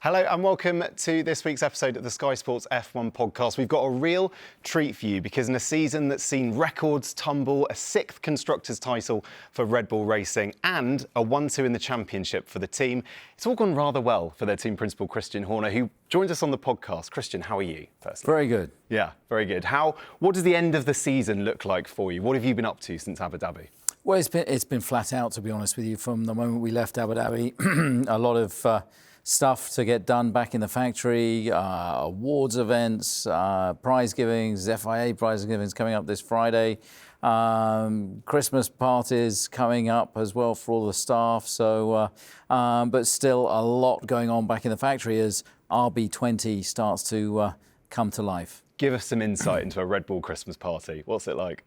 Hello and welcome to this week's episode of the Sky Sports F1 podcast. We've got a real treat for you because in a season that's seen records tumble, a 6th Constructors' title for Red Bull Racing and a 1-2 in the championship for the team, it's all gone rather well for their team principal, Christian Horner, who joins us on the podcast. Christian, how are you, personally? Very good. Yeah, very good. What does the end of the season look like for you? What have you been up to since Abu Dhabi? Well, it's been flat out, to be honest with you, from the moment we left Abu Dhabi. A lot of stuff to get done back in the factory, awards events, prize givings, FIA prize givings coming up this Friday, Christmas parties coming up as well for all the staff. So, but still a lot going on back in the factory as RB20 starts to come to life. Give us some insight into a Red Bull Christmas party. What's it like?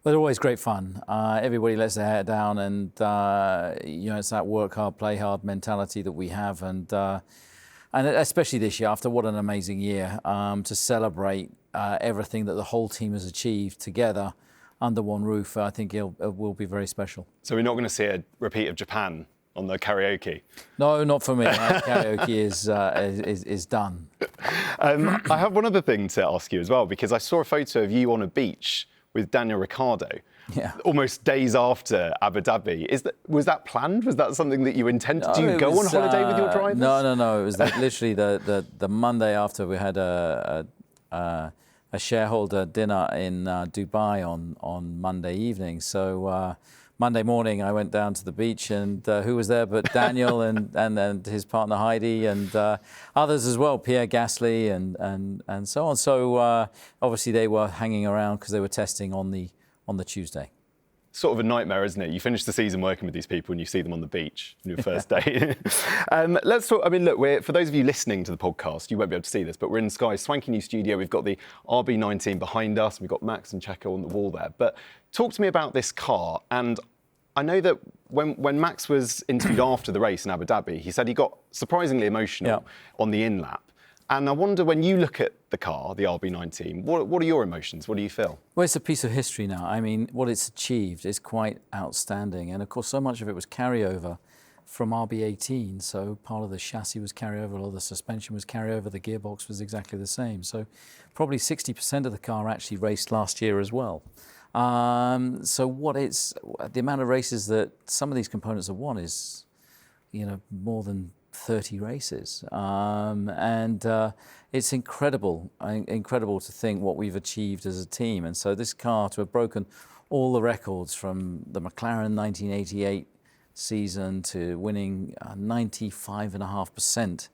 Well, they're always great fun. Everybody lets their hair down, and it's that work hard, play hard mentality that we have, and especially this year, after what an amazing year, to celebrate everything that the whole team has achieved together under one roof. I think it will be very special. So we're not going to see a repeat of Japan on the karaoke? No, not for me. Karaoke is done. I have one other thing to ask you as well, because I saw a photo of you on a beach with Daniel Ricciardo, almost days after Abu Dhabi. Was that planned? Was that something that you intended? Do you go on holiday with your drivers? No. It was literally the Monday after we had a shareholder dinner in Dubai on Monday evening. So Monday morning I went down to the beach, and who was there but Daniel and his partner Heidi and others as well, Pierre Gasly and so on. So obviously they were hanging around because they were testing on the Tuesday. Sort of a nightmare, isn't it? You finish the season working with these people and you see them on the beach on your first day. Let's talk. I mean, look, for those of you listening to the podcast, you won't be able to see this, but we're in Sky's swanky new studio. We've got the RB19 behind us. We've got Max and Checo on the wall there. But talk to me about this car. And I know that when Max was interviewed after the race in Abu Dhabi, he said he got surprisingly emotional on the in-lap. And I wonder, when you look at the car, the RB19, what are your emotions? What do you feel? Well, it's a piece of history now. I mean, what it's achieved is quite outstanding. And of course, so much of it was carryover from RB18. So part of the chassis was carryover, a lot of the suspension was carryover, the gearbox was exactly the same. So probably 60% of the car actually raced last year as well. So the amount of races that some of these components have won is, more than 30 races. It's incredible to think what we've achieved as a team. And so this car, to have broken all the records from the McLaren 1988 season to winning 95.5%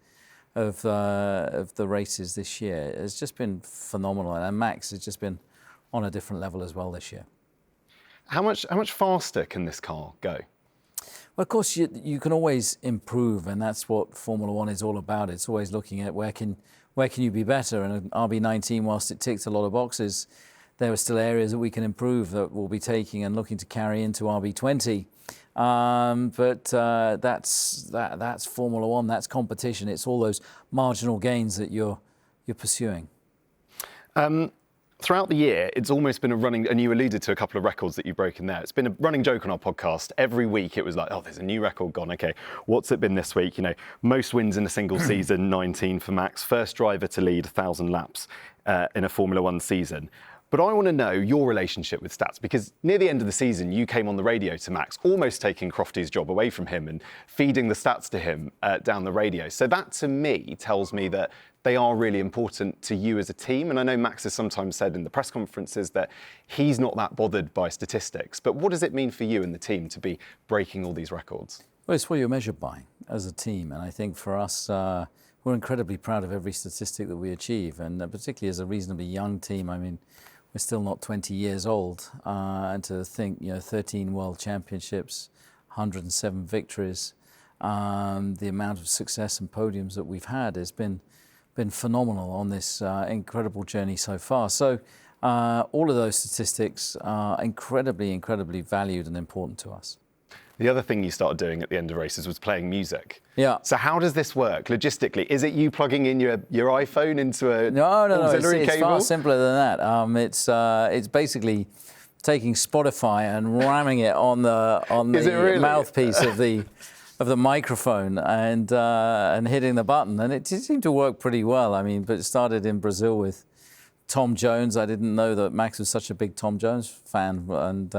of the races this year, has just been phenomenal. And Max has just been on a different level as well this year. How much faster can this car go? Well, of course, you can always improve, and that's what Formula One is all about. It's always looking at where can you be better. And RB19, whilst it ticked a lot of boxes, there are still areas that we can improve that we'll be taking and looking to carry into RB20. But that's Formula One. That's competition. It's all those marginal gains that you're pursuing. Throughout the year, it's almost been and you alluded to a couple of records that you've broken there. It's been a running joke on our podcast. Every week it was like, there's a new record gone. Okay, what's it been this week? Most wins in a single season, 19 for Max. First driver to lead 1,000 laps in a Formula One season. But I want to know your relationship with stats, because near the end of the season, you came on the radio to Max, almost taking Crofty's job away from him and feeding the stats to him down the radio. So that, to me, tells me that they are really important to you as a team. And I know Max has sometimes said in the press conferences that he's not that bothered by statistics. But what does it mean for you and the team to be breaking all these records? Well, it's what you're measured by as a team. And I think for us, we're incredibly proud of every statistic that we achieve. And particularly as a reasonably young team, I mean, we're still not 20 years old. And to think, 13 world championships, 107 victories, the amount of success and podiums that we've had has been phenomenal on this incredible journey so far. So all of those statistics are incredibly, incredibly valued and important to us. The other thing you started doing at the end of races was playing music. Yeah. So how does this work logistically? Is it you plugging in your iPhone into a auxiliary cable? It's far simpler than that. It's basically taking Spotify and ramming it on the really? mouthpiece of the of the microphone and hitting the button, and it seemed to work pretty well. I mean, but it started in Brazil with Tom Jones. I didn't know that Max was such a big Tom Jones fan, and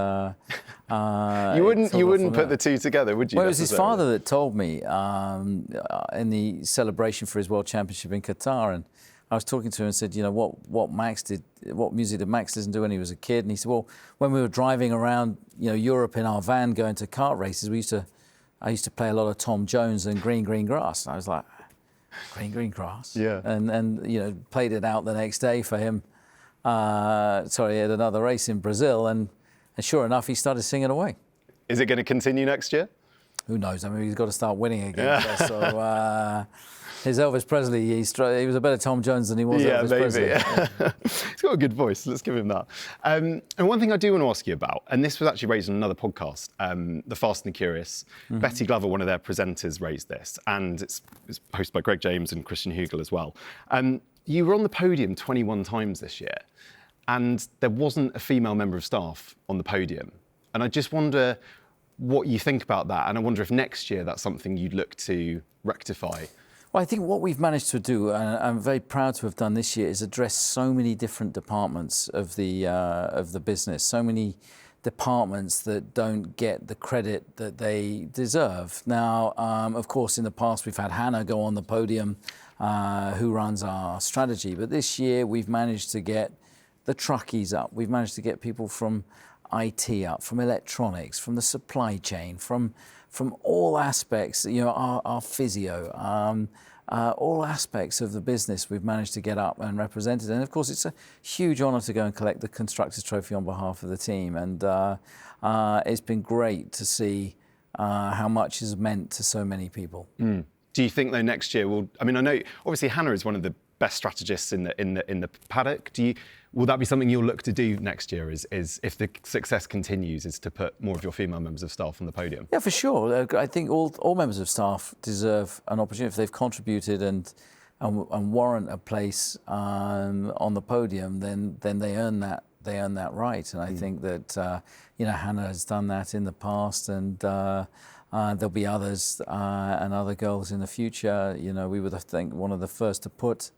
you wouldn't put the two together, would you? Well, it was his father that told me in the celebration for his World Championship in Qatar, and I was talking to him and said, what music did Max listen to when he was a kid? And he said, well, when we were driving around, Europe in our van going to kart races, I used to play a lot of Tom Jones and Green Green Grass. And I was like, Green Grass? Yeah. And played it out the next day for him. He had another race in Brazil, and sure enough, he started singing away. Is it going to continue next year? Who knows? I mean, he's got to start winning again. So his Elvis Presley, he was a better Tom Jones than he was Elvis Presley. Yeah. He's got a good voice. Let's give him that. And one thing I do want to ask you about, and this was actually raised on another podcast, The Fast and the Curious. Mm-hmm. Betty Glover, one of their presenters, raised this, and it's hosted by Greg James and Christian Hugel as well. You were on the podium 21 times this year, and there wasn't a female member of staff on the podium. And I just wonder what you think about that, and I wonder if next year that's something you'd look to rectify. Well, I think what we've managed to do, and I'm very proud to have done this year, is address so many different departments of the business, so many departments that don't get the credit that they deserve. Now, of course, in the past we've had Hannah go on the podium, who runs our strategy, but this year we've managed to get the truckies up. We've managed to get people from IT up, from electronics, from the supply chain, from all aspects, our physio, all aspects of the business we've managed to get up and represented. And of course, it's a huge honour to go and collect the Constructors' Trophy on behalf of the team. And it's been great to see how much is meant to so many people. Mm. Do you think though next year I know obviously Hannah is one of the best strategists in the paddock. Will that be something you'll look to do next year? Is if the success continues, is to put more of your female members of staff on the podium? Yeah, for sure. I think all members of staff deserve an opportunity if they've contributed and warrant a place on the podium. Then they earn that. They earn that right. And I think that Hannah has done that in the past, and there'll be others and other girls in the future. We were, I think, one of the first to put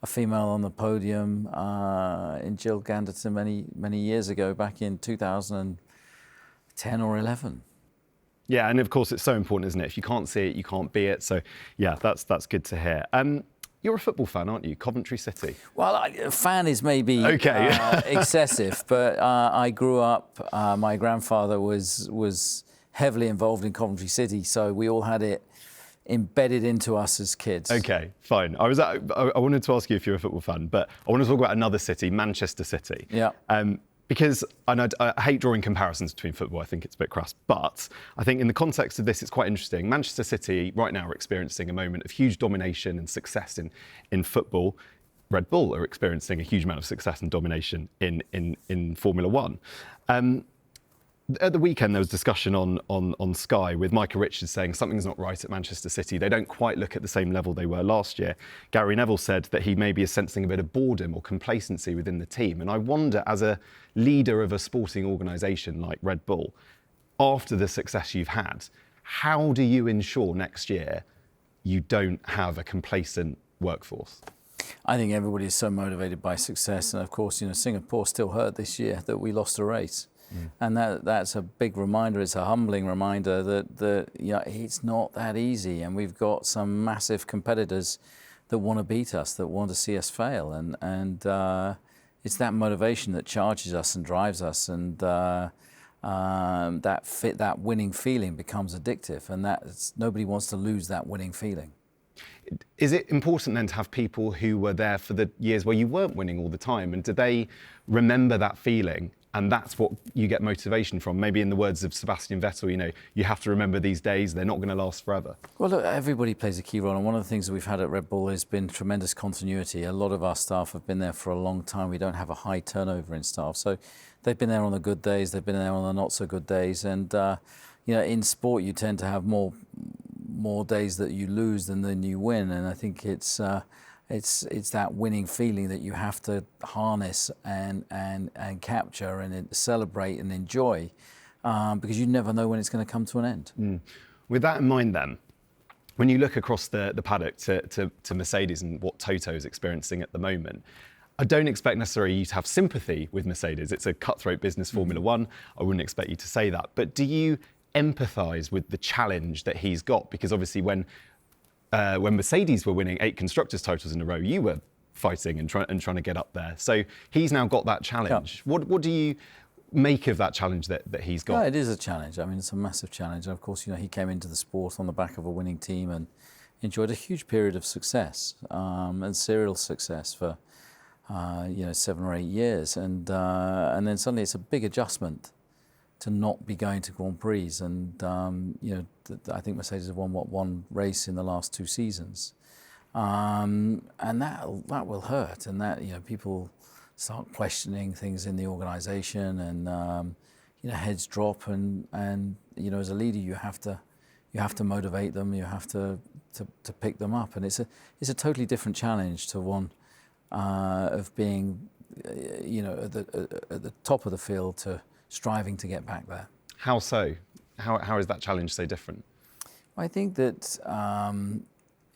a female on the podium in Jill Ganderton many years ago, back in 2010 or 11. Yeah, and of course it's so important, isn't it? If you can't see it, you can't be it. So yeah, that's good to hear. You're a football fan, aren't you? Coventry City. Well, fan is maybe excessive, but I grew up. My grandfather was heavily involved in Coventry City, so we all had it embedded into us as kids. Okay, fine. I wanted to ask you if you're a football fan, but I want to talk about another city, Manchester City. Yeah. Because I hate drawing comparisons between football. I think it's a bit crass. But I think in the context of this, it's quite interesting. Manchester City right now are experiencing a moment of huge domination and success in football. Red Bull are experiencing a huge amount of success and domination in Formula One. At the weekend, there was discussion on Sky with Micah Richards saying something's not right at Manchester City. They don't quite look at the same level they were last year. Gary Neville said that he maybe is sensing a bit of boredom or complacency within the team. And I wonder, as a leader of a sporting organisation like Red Bull, after the success you've had, how do you ensure next year you don't have a complacent workforce? I think everybody is so motivated by success. And of course, Singapore still hurt this year that we lost a race. And that's a big reminder. It's a humbling reminder that it's not that easy, and we've got some massive competitors that want to beat us, that want to see us fail, and it's that motivation that charges us and drives us, and that winning feeling becomes addictive, and nobody wants to lose that winning feeling. Is it important then to have people who were there for the years where you weren't winning all the time, and do they remember that feeling? And that's what you get motivation from. Maybe in the words of Sebastian Vettel, you have to remember these days, they're not going to last forever. Well, look, everybody plays a key role. And one of the things that we've had at Red Bull has been tremendous continuity. A lot of our staff have been there for a long time. We don't have a high turnover in staff. So they've been there on the good days, they've been there on the not so good days. And, in sport, you tend to have more days that you lose than you win. And I think it's that winning feeling that you have to harness and capture and celebrate and enjoy, because you never know when it's going to come to an end. Mm. With that in mind then, when you look across the paddock to Mercedes and what Toto is experiencing at the moment, I don't expect necessarily you to have sympathy with Mercedes. It's a cutthroat business, Formula One. I wouldn't expect you to say that. But do you empathise with the challenge that he's got? Because obviously when Mercedes were winning 8 constructors titles in a row, you were fighting and trying to get up there. So he's now got that challenge. Yeah. What do you make of that challenge that he's got? Yeah, it is a challenge. I mean, it's a massive challenge. And of course, he came into the sport on the back of a winning team and enjoyed a huge period of success and serial success for 7 or 8 years, and then suddenly it's a big adjustment to not be going to Grand Prix. And I think Mercedes have won one race in the last 2 seasons, and that will hurt, and that people start questioning things in the organisation, and heads drop, and as a leader you have to motivate them, you have to pick them up, and it's a totally different challenge to one of being, at the top of the field to striving to get back there. How so? How is that challenge so different? I think that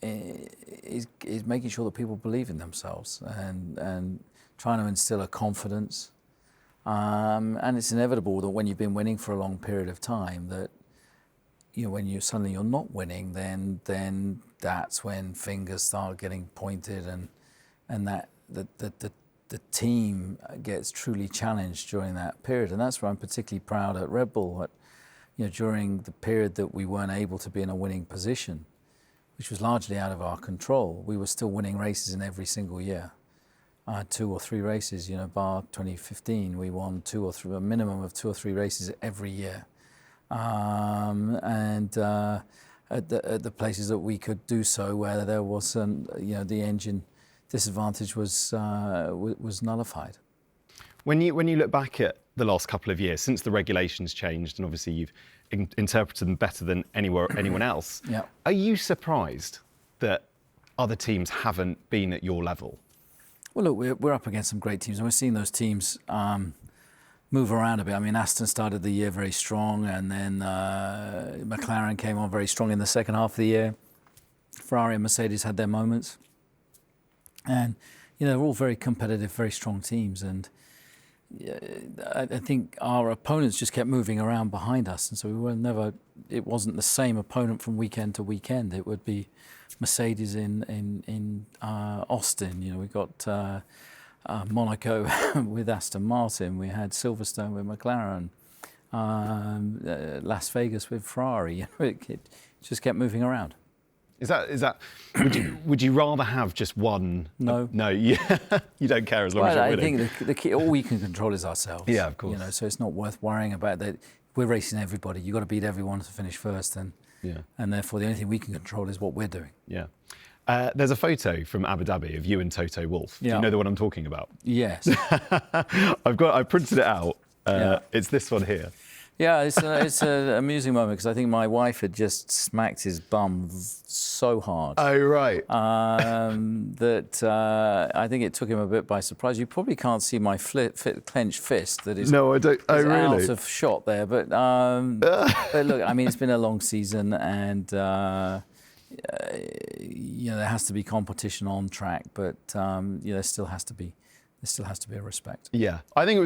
is making sure that people believe in themselves and trying to instill a confidence. And it's inevitable that when you've been winning for a long period of time, that when you're not winning, then that's when fingers start getting pointed, and that the team gets truly challenged during that period. And that's where I'm particularly proud at Red Bull, that during the period that we weren't able to be in a winning position, which was largely out of our control, we were still winning races in every single year. 2 or 3 races, bar 2015, we won a minimum of 2 or 3 races every year. And at the places that we could do so, where there was the engine disadvantage was nullified. When you look back at the last couple of years, since the regulations changed, and obviously you've interpreted them better than anyone else, yeah. Are you surprised that other teams haven't been at your level? Well, look, we're up against some great teams, and we're seeing those teams move around a bit. I mean, Aston started the year very strong, and then McLaren came on very strong in the second half of the year. Ferrari and Mercedes had their moments. And, they're all very competitive, very strong teams. And I think our opponents just kept moving around behind us. And so it wasn't the same opponent from weekend to weekend. It would be Mercedes in Austin. We got Monaco with Aston Martin. We had Silverstone with McLaren. Las Vegas with Ferrari. It just kept moving around. Is that? Would you rather have just one? No. No. Yeah. You don't care as long as you're winning. I think the key, all we can control is ourselves. Yeah, of course. So it's not worth worrying about that. We're racing everybody. You've got to beat everyone to finish first, and therefore the only thing we can control is what we're doing. Yeah. There's a photo from Abu Dhabi of you and Toto Wolff. Yeah. Do you know the one I'm talking about? Yes. I printed it out. It's this one here. Yeah, it's an amusing moment because I think my wife had just smacked his bum so hard. Oh, right. That I think it took him a bit by surprise. You probably can't see my clenched fist that is, no, I don't. Oh, really? Out of shot there. But look, I mean, it's been a long season, and there has to be competition on track, but there still has to be a respect. Yeah, I think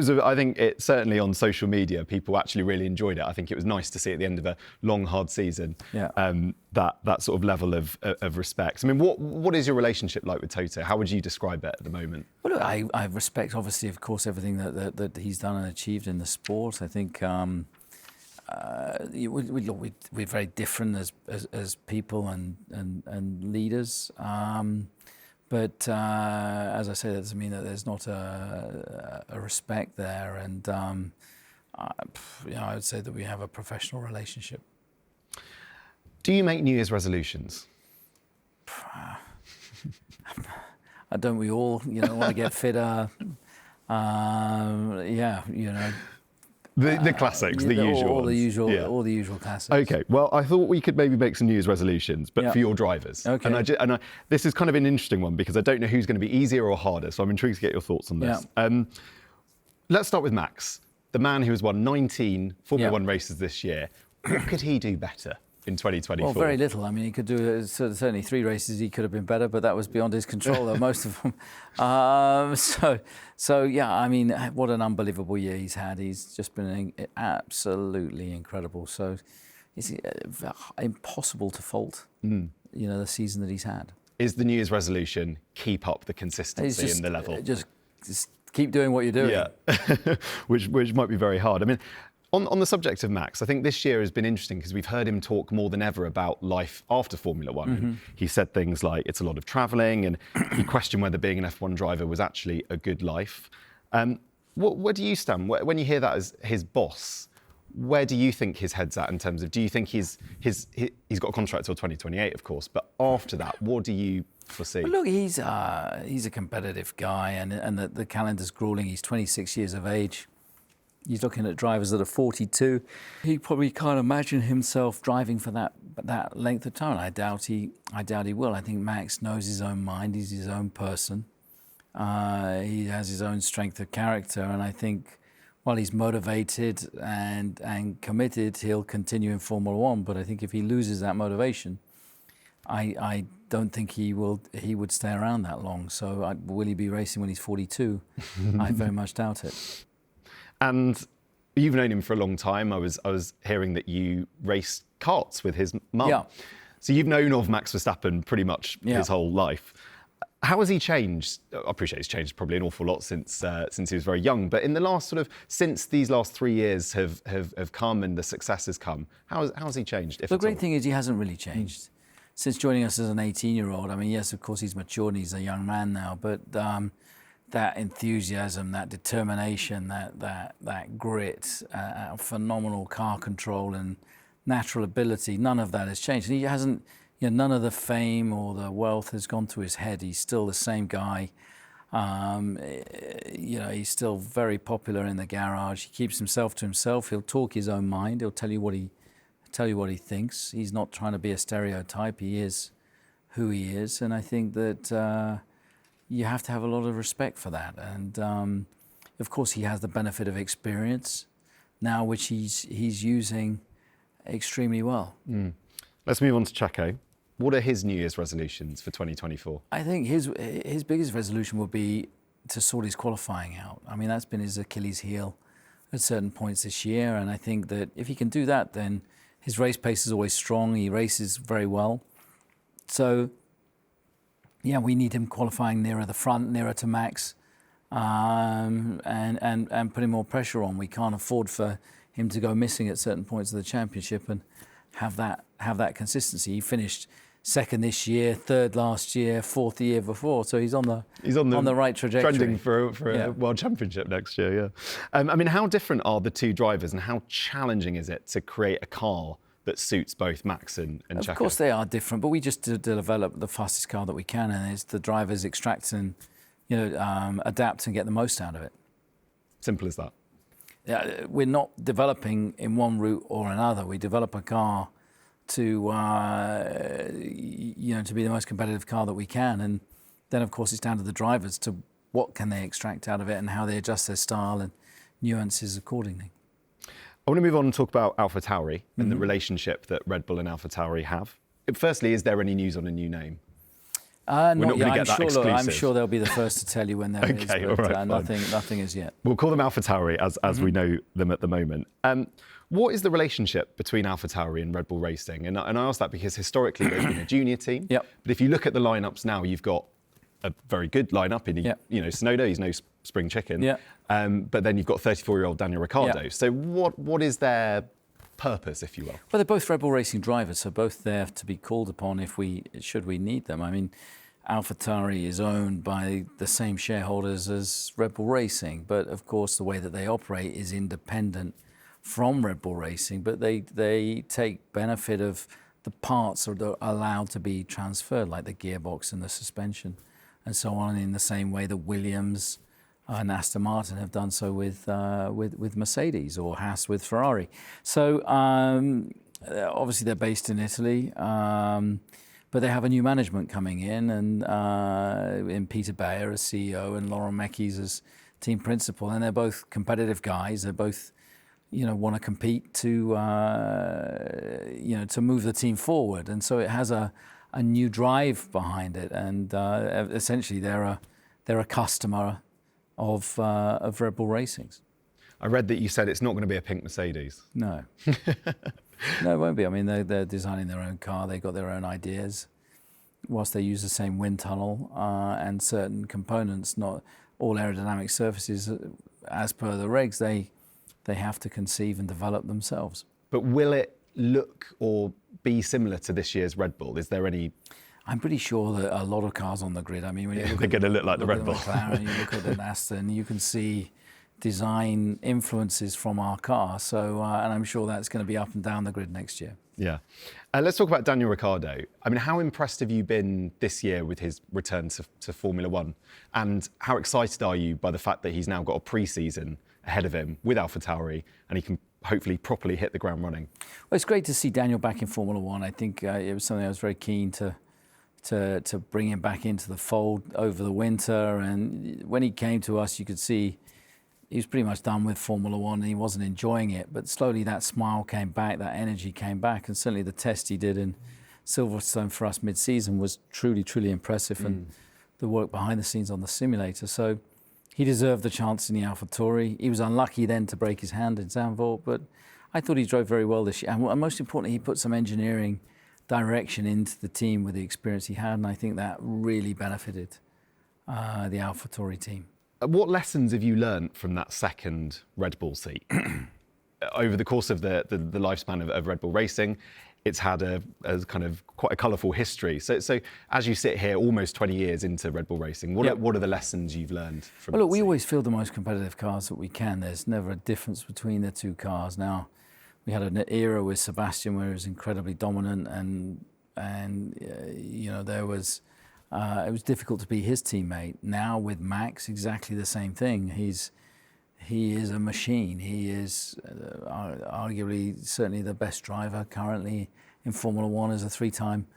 it certainly on social media, people actually really enjoyed it. I think it was nice to see at the end of a long, hard season, that sort of level of respect. I mean, what is your relationship like with Toto? How would you describe it at the moment? Well, look, I respect, obviously, of course, everything that he's done and achieved in the sport. I think we're very different as people and leaders. But as I say, that doesn't mean that there's not a respect there, and I would say that we have a professional relationship. Do you make New Year's resolutions? Don't we all? Want to get fitter? The classics, the usual ones. All the usual classics. Okay, well, I thought we could maybe make some New Year's resolutions, but for your drivers. Okay. And this is kind of an interesting one because I don't know who's going to be easier or harder, so I'm intrigued to get your thoughts on this. Yeah. Let's start with Max, the man who has won 19 Formula One races this year. What could he do better? in 2024? Well, very little. I mean, he could do certainly 3 races. He could have been better, but that was beyond his control. Though most of them. So yeah. I mean, what an unbelievable year he's had. He's just been absolutely incredible. So it's impossible to fault. The season that he's had. Is the New Year's resolution keep up the consistency in the level? Just keep doing what you're doing. Yeah, which might be very hard. I mean, on the subject of Max, I think this year has been interesting because we've heard him talk more than ever about life after Formula One. He said things like it's a lot of travelling, and he questioned whether being an F1 driver was actually a good life. Where do you stand? When you hear that as his boss, where do you think his head's at in terms of, do you think he's got a contract till 2028, of course, but after that, what do you foresee? Well, look, he's a competitive guy, and the calendar's grueling. He's 26 years of age. He's looking at drivers that are 42. He probably can't imagine himself driving for that length of time. I doubt he will. I think Max knows his own mind. He's his own person. He has his own strength of character, and I think while he's motivated and committed, he'll continue in Formula One. But I think if he loses that motivation, I don't think he would stay around that long. So will he be racing when he's 42? I very much doubt it. And you've known him for a long time. I was hearing that you raced karts with his mum. Yeah. So you've known of Max Verstappen pretty much his whole life. How has he changed? I appreciate he's changed probably an awful lot since he was very young. But in the last since these last 3 years have come and the success has come, how has he changed? The great thing is he hasn't really changed since joining us as an 18-year-old. I mean, yes, of course he's matured and he's a young man now, but that enthusiasm, that determination, that grit, phenomenal car control and natural ability, none of that has changed. And he hasn't. None of the fame or the wealth has gone to his head. He's still the same guy. He's still very popular in the garage. He keeps himself to himself. He'll talk his own mind. He'll tell you what he thinks. He's not trying to be a stereotype. He is who he is, and I think that you have to have a lot of respect for that. And of course, he has the benefit of experience now, which he's using extremely well. Let's move on to Checo. What are his New Year's resolutions for 2024? I think his biggest resolution will be to sort his qualifying out. I mean, that's been his Achilles heel at certain points this year, and I think that if he can do that, then his race pace is always strong. He races very well. So, yeah, we need him qualifying nearer the front, nearer to Max, and putting more pressure on. We can't afford for him to go missing at certain points of the championship and have that consistency. He finished second this year, third last year, fourth the year before. So he's on the right trajectory. Trending for a World Championship next year, yeah. I mean, how different are the two drivers and how challenging is it to create a car that suits both Max and Checo? Of course they are different, but we just develop the fastest car that we can, and it's the drivers extract and adapt and get the most out of it. Simple as that. Yeah, we're not developing in one route or another. We develop a car to be the most competitive car that we can, and then of course it's down to the drivers to what can they extract out of it and how they adjust their style and nuances accordingly. I want to move on and talk about AlphaTauri and the relationship that Red Bull and AlphaTauri have. Firstly, is there any news on a new name? Not yet. I'm sure they'll be the first to tell you when there is, but right, nothing as yet. We'll call them AlphaTauri as we know them at the moment. What is the relationship between AlphaTauri and Red Bull Racing? And I ask that because historically they've been a junior team. Yep. But if you look at the lineups now, you've got a very good lineup in Tsunoda. He's no spring chicken. Yep. But then you've got 34-year-old Daniel Ricciardo. Yep. So what is their purpose, if you will? Well, they're both Red Bull Racing drivers, so both there to be called upon should we need them. I mean, AlphaTauri is owned by the same shareholders as Red Bull Racing, but of course the way that they operate is independent from Red Bull Racing, but they take benefit of the parts that are allowed to be transferred, like the gearbox and the suspension and so on, in the same way that Williams and Aston Martin have done so with Mercedes, or Haas with Ferrari. So obviously they're based in Italy, but they have a new management coming in, and in Peter Bayer as CEO and Laurent Mekies as team principal, and they're both competitive guys. They're both, want to compete to to move the team forward, and so it has a new drive behind it, and essentially they're a customer of Red Bull Racing's. I read that you said it's not going to be a pink Mercedes. No, no, it won't be. I mean, they're designing their own car. They've got their own ideas. Whilst they use the same wind tunnel and certain components, not all aerodynamic surfaces, as per the regs, they have to conceive and develop themselves. But will it look or be similar to this year's Red Bull? Is there any? I'm pretty sure that a lot of cars on the grid, I mean, when you look they're going to look like the Red Bull. McLaren, you look at the Aston, you can see design influences from our car. So, and I'm sure that's going to be up and down the grid next year. Yeah. Let's talk about Daniel Ricciardo. I mean, how impressed have you been this year with his return to Formula One? And how excited are you by the fact that he's now got a pre-season ahead of him with AlphaTauri and he can hopefully properly hit the ground running? Well, it's great to see Daniel back in Formula One. I think it was something I was very keen to bring him back into the fold over the winter. And when he came to us, you could see he was pretty much done with Formula One and he wasn't enjoying it. But slowly that smile came back, that energy came back. And certainly the test he did in Silverstone for us mid-season was truly, truly impressive. And the work behind the scenes on the simulator. So he deserved the chance in the AlphaTauri. He was unlucky then to break his hand in Zandvoort, but I thought he drove very well this year. And most importantly, he put some engineering direction into the team with the experience he had, and I think that really benefited the AlphaTauri team. What lessons have you learnt from that second Red Bull seat? Over the course of the lifespan of Red Bull Racing, it's had a kind of quite a colourful history. So as you sit here almost 20 years into Red Bull Racing, what are the lessons you've learned from Well, look, we seat? always field the most competitive cars that we can. There's never a difference between the two cars. Now, we had an era with Sebastian where he was incredibly dominant and there was it was difficult to be his teammate. Now with Max, exactly the same thing. He is a machine. He is arguably certainly the best driver currently in Formula One as a three-time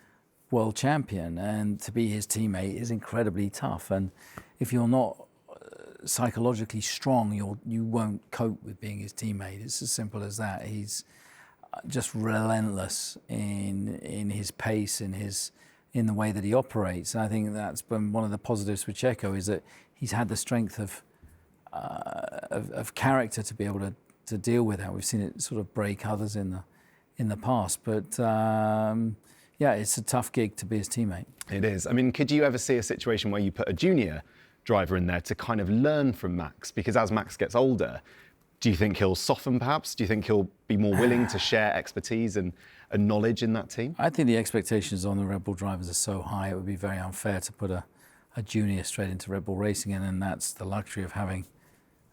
world champion. And to be his teammate is incredibly tough. And if you're not psychologically strong, you won't cope with being his teammate. It's as simple as that. He's just relentless in his pace, in the way that he operates. And I think that's been one of the positives with Checo, is that he's had the strength of character to be able to deal with that. We've seen it sort of break others in the past, but it's a tough gig to be his teammate. It is. I mean, could you ever see a situation where you put a junior driver in there to kind of learn from Max? Because as Max gets older, do you think he'll soften perhaps? Do you think he'll be more willing to share expertise and knowledge in that team? I think the expectations on the Red Bull drivers are so high, it would be very unfair to put a junior straight into Red Bull Racing, and that's the luxury of having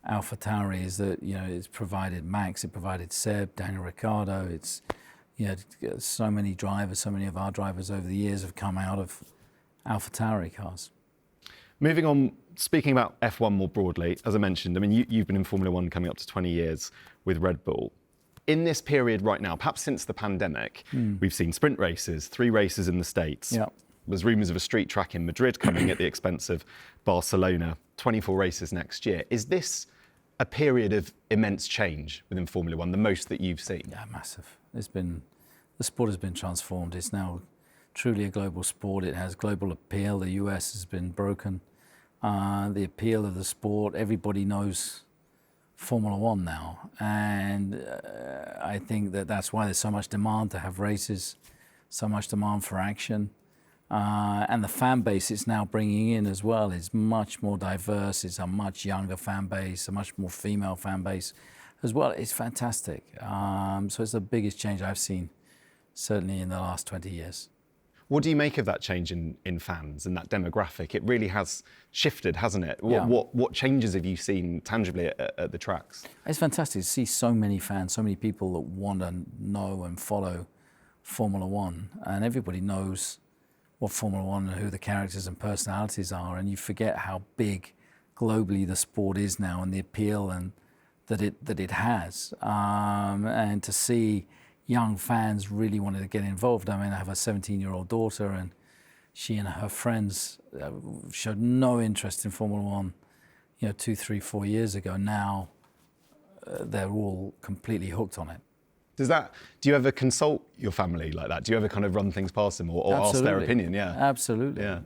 AlphaTauri, is that it's provided Max, it provided Seb, Daniel Ricciardo. It's so many drivers, so many of our drivers over the years have come out of AlphaTauri cars. Moving on, speaking about F1 more broadly, as I mentioned, I mean, you've been in Formula One coming up to 20 years with Red Bull. In this period right now, perhaps since the pandemic, we've seen sprint races, 3 races in the States. Yep. There's rumours of a street track in Madrid coming at the expense of Barcelona, 24 races next year. Is this a period of immense change within Formula One, the most that you've seen? Yeah, massive. The sport has been transformed. It's now truly a global sport. It has global appeal. The US has been broken. The appeal of the sport, everybody knows Formula One now. And I think that's why there's so much demand to have races, so much demand for action. And the fan base it's now bringing in as well is much more diverse. It's a much younger fan base, a much more female fan base as well. It's fantastic. So it's the biggest change I've seen, certainly in the last 20 years. What do you make of that change in fans and that demographic? It really has shifted, hasn't it? Yeah. What changes have you seen tangibly at the tracks? It's fantastic to see so many fans, so many people that want to know and follow Formula One. And everybody knows what Formula One and who the characters and personalities are. And you forget how big globally the sport is now and the appeal and that it has. And to see young fans really wanted to get involved. I mean, I have a 17-year-old daughter, and she and her friends showed no interest in Formula One, 2, 3, 4 years ago. Now, they're all completely hooked on it. Do you ever consult your family like that? Do you ever kind of run things past them or ask their opinion? Yeah. Absolutely. Yeah.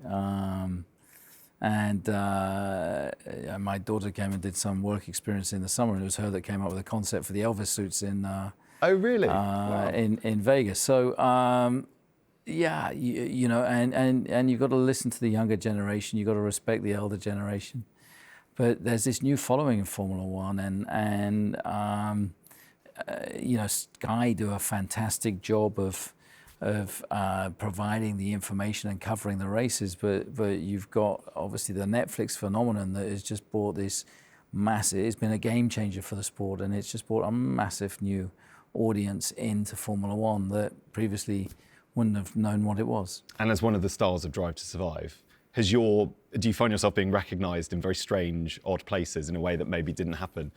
And my daughter came and did some work experience in the summer, and it was her that came up with the concept for the Elvis suits in Oh, really? Wow. in Vegas. So yeah, you know, and you've got to listen to the younger generation. You've got to respect the elder generation. But there's this new following in Formula One, and you know, Sky do a fantastic job of providing the information and covering the races. But you've got obviously the Netflix phenomenon that has just brought this massive. It's been a game changer for the sport, and it's just brought a massive new audience into Formula One that previously wouldn't have known what it was. And as one of the stars of Drive to Survive, do you find yourself being recognised in very strange, odd places in a way that maybe didn't happen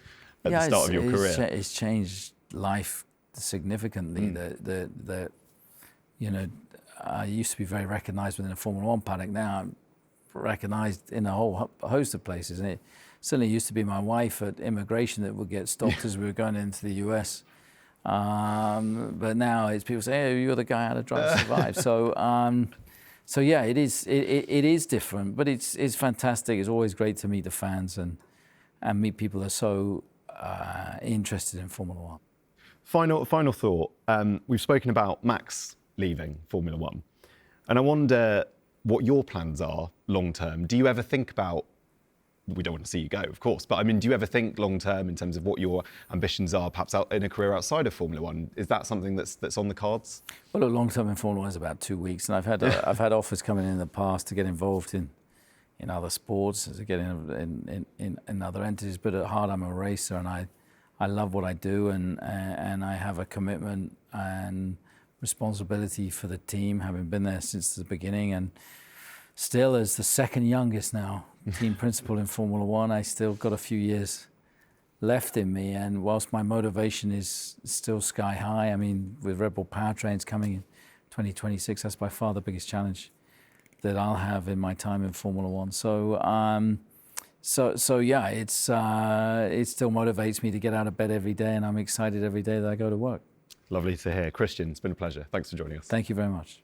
at the start of your career? It's changed life significantly. That you know, I used to be very recognised within a Formula One paddock. Now I'm recognised in a whole host of places, and it certainly used to be my wife at immigration that would get stopped as we were going into the US. But now it's people say, "Hey, you're the guy out of Drive to Survive." So yeah, it is different, but it's fantastic. It's always great to meet the fans and meet people that are so interested in Formula One. Final thought. We've spoken about Max leaving Formula One, and I wonder what your plans are long term. Do you ever think about? We don't want to see you go, of course, but I mean, do you ever think long term in terms of what your ambitions are, perhaps in a career outside of Formula One? Is that something that's on the cards? Well, look, long term in Formula One is about 2 weeks, and I've had offers coming in the past to get involved in other sports, to get in other entities. But at heart, I'm a racer, and I love what I do, and I have a commitment and responsibility for the team, having been there since the beginning, and still as the second youngest now team principal in Formula One, I still got a few years left in me. And whilst my motivation is still sky high, I mean, with Red Bull powertrains coming in 2026, that's by far the biggest challenge that I'll have in my time in Formula One. So yeah, it still motivates me to get out of bed every day, and I'm excited every day that I go to work. Lovely to hear. Christian, it's been a pleasure. Thanks for joining us. Thank you very much.